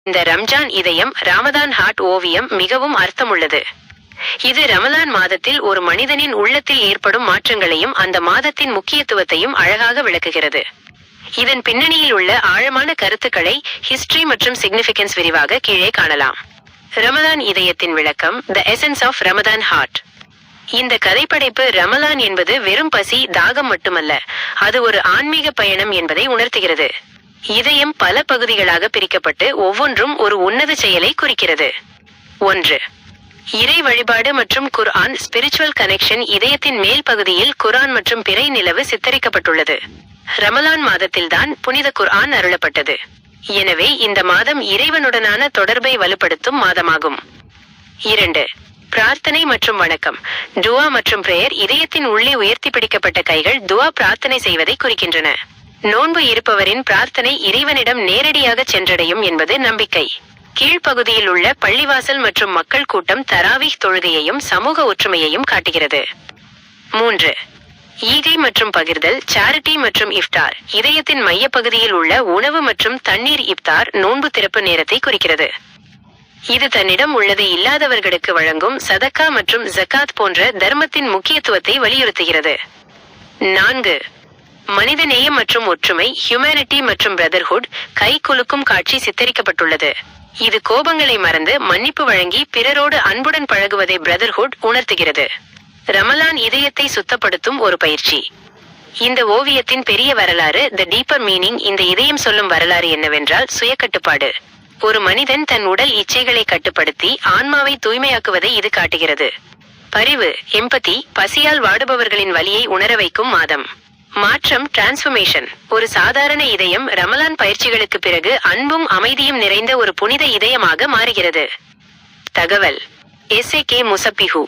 இந்த ரம்ஜான் இதயம் ராமதான் ஹார்ட் ஓவியம் மிகவும் அர்த்தமுள்ளது. இது ரமலான் மாதத்தில் ஒரு மனிதனின் உள்ளத்தில் ஏற்படும் மாற்றங்களையும் அந்த மாதத்தின் முக்கியத்துவத்தையும் அழகாக விளக்குகிறது. இதன் பின்னணியில் உள்ள ஆழமான கருத்துக்களை ஹிஸ்டரி மற்றும் சிக்னிபிகன்ஸ் விரிவாக கீழே காணலாம். ரமலான் இதயத்தின் விளக்கம், the essence of Ramadan heart. இந்த கதைப்படைப்பு ரமலான் என்பது வெறும் பசி தாகம் மட்டுமல்ல, அது ஒரு ஆன்மீக பயணம் என்பதை உணர்த்துகிறது. இதயம் பல பகுதிகளாக பிரிக்கப்பட்டு ஒவ்வொன்றும் ஒரு உன்னத செயலை குறிக்கிறது. 1. இறை வழிபாடு மற்றும் குர்ஆன். Spiritual connection. இதயத்தின் மேல் பகுதியில் குர்ஆன் மற்றும் பிறை நிலவு சித்தரிக்கப்பட்டுள்ளது. ரமலான் மாதத்தில்தான் புனித குர்ஆன் அருளப்பட்டது. எனவே இந்த மாதம் இறைவனுடனான தொடர்பை வலுப்படுத்தும் மாதமாகும். 2. பிரார்த்தனை மற்றும் வணக்கம். துஆ மற்றும் பிரேயர். இதயத்தின் உள்ளே உயர்த்தி பிடிக்கப்பட்ட கைகள் துஆ பிரார்த்தனை செய்வதை குறிக்கின்றன. நோன்பு இருப்பவரின் பிரார்த்தனை இறைவனிடம் நேரடியாக சென்றடையும் என்பது நம்பிக்கை. கீழ்ப்பகுதியில் உள்ள பள்ளிவாசல் மற்றும் மக்கள் கூட்டம் தராவீஹ் தொழுகையையும் சமூக ஒற்றுமையையும் காட்டுகிறது. 3. ஈகை மற்றும் பகிர்தல். சாரிட்டி மற்றும் இஃப்தார். இதயத்தின் மையப்பகுதியில் உள்ள உணவு மற்றும் தண்ணீர் இஃப்தார் நோன்பு திறப்பு நேரத்தை குறிக்கிறது. இது தன்னிடம் உள்ளதை இல்லாதவர்களுக்கு வழங்கும் சதக்கா மற்றும் ஜக்காத் போன்ற தர்மத்தின் முக்கியத்துவத்தை வலியுறுத்துகிறது. 4. மனிதநேயம் மற்றும் ஒற்றுமை. ஹியூமனிட்டி மற்றும் பிரதர்ஹுட். கை குலுக்கும் காட்சி சித்தரிக்கப்பட்டுள்ளது. இது கோபங்களை மறந்து மன்னிப்பு வழங்கி பிறரோடு அன்புடன் பழகுவதை பிரதர்ஹுட் உணர்த்துகிறது. ரமலான் இதயத்தை சுத்தப்படுத்தும் ஒரு பயிற்சி. இந்த ஓவியத்தின் பெரிய வரலாறு, த டீப்பர் மீனிங். இந்த இதயம் சொல்லும் வரலாறு என்னவென்றால் சுயக்கட்டுப்பாடு. ஒரு மனிதன் தன் உடல் இச்சைகளை கட்டுப்படுத்தி ஆன்மாவை தூய்மையாக்குவதை இது காட்டுகிறது. பரிவு, எம்பதி. பசியால் வாடுபவர்களின் வலியை உணர வைக்கும் மாதம். மாற்றம், டிரான்ஸ்ஃபர்மேஷன். ஒரு சாதாரண இதயம் ரமலான் பயிற்சிகளுக்கு பிறகு அன்பும் அமைதியும் நிறைந்த ஒரு புனித இதயமாக மாறுகிறது. தகவல், எஸ்.ஏ.கே. முசப்பிஹு.